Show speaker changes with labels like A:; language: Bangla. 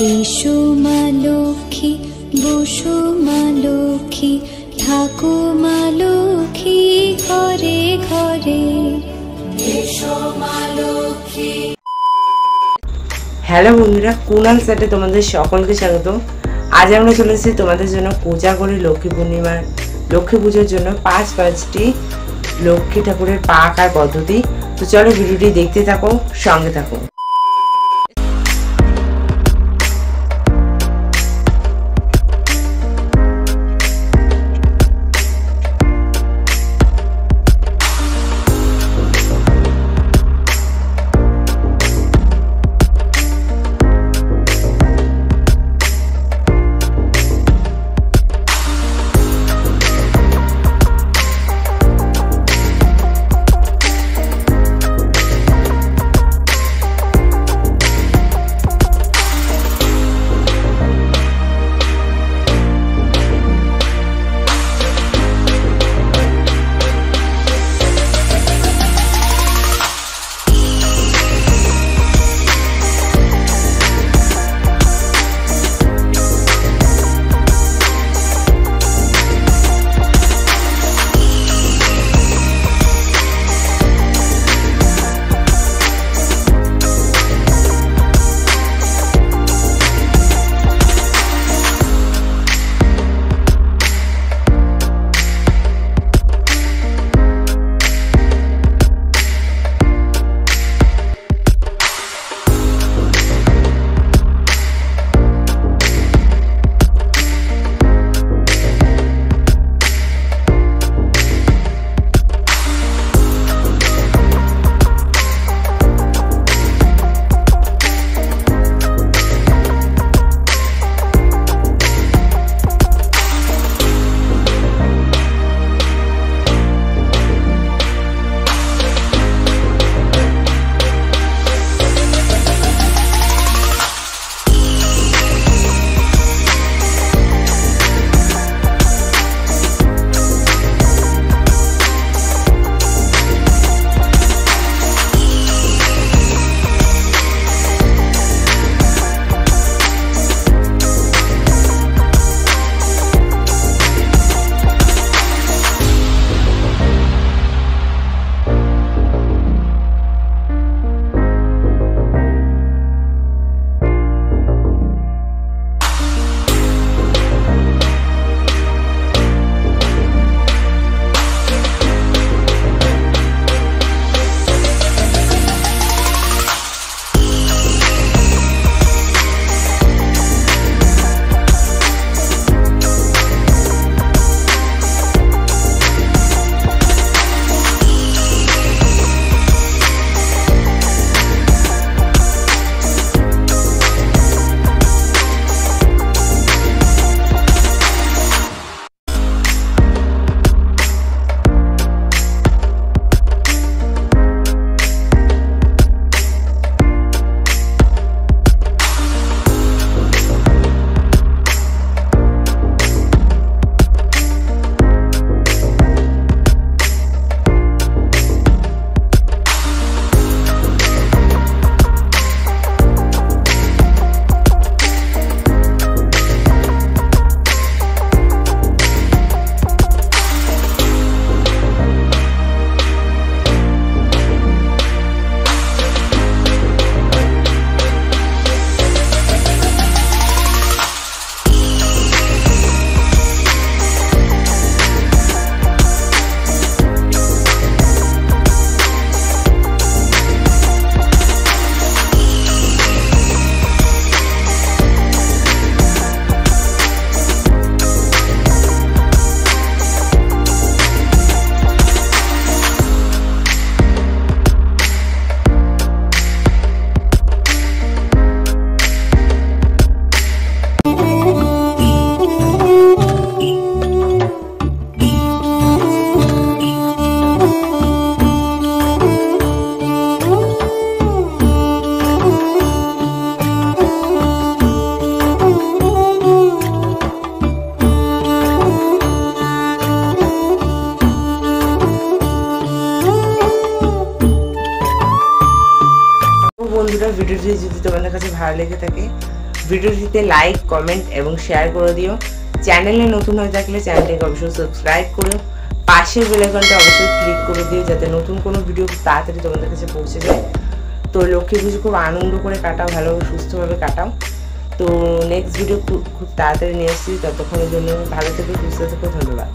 A: এসো মা লক্ষ্মী, বসো মা লক্ষ্মী, থাকো মা লক্ষ্মী ঘরে ঘরে। এসো মা লক্ষ্মী।
B: হ্যালো বন্ধুরা, কুনালস এ তোমাদের সকলকে স্বাগত। আজ আমরা চলে এসেছি তোমাদের জন্য পূজা করি লক্ষ্মী পূর্ণিমার লক্ষ্মী পুজোর জন্য পাঁচটি লক্ষ্মী ঠাকুরের পা আঁকার পদ্ধতি। তো চলো ভিডিওটি দেখতে থাকো, সঙ্গে থাকো। বন্ধুরা, ভিডিওটি যদি তোমাদের কাছে ভালো লেগে থাকে ভিডিওটিতে লাইক, কমেন্ট এবং শেয়ার করে দিও। চ্যানেলে নতুন হয়ে থাকলে চ্যানেলটিকে অবশ্যই সাবস্ক্রাইব করো, পাশের বেল আইকনটা অবশ্যই ক্লিক করে দিও যাতে নতুন কোনো ভিডিও খুব তাড়াতাড়ি তোমাদের কাছে পৌঁছে যায়। তো লক্ষ্মী পুজো খুব আনন্দ করে কাটাও, ভালোভাবে সুস্থভাবে কাটাও। তো নেক্সট ভিডিও খুব তাড়াতাড়ি নিয়ে আসছি, ততক্ষণের জন্য ভালো থেকো, সুস্থ থেকো, ধন্যবাদ।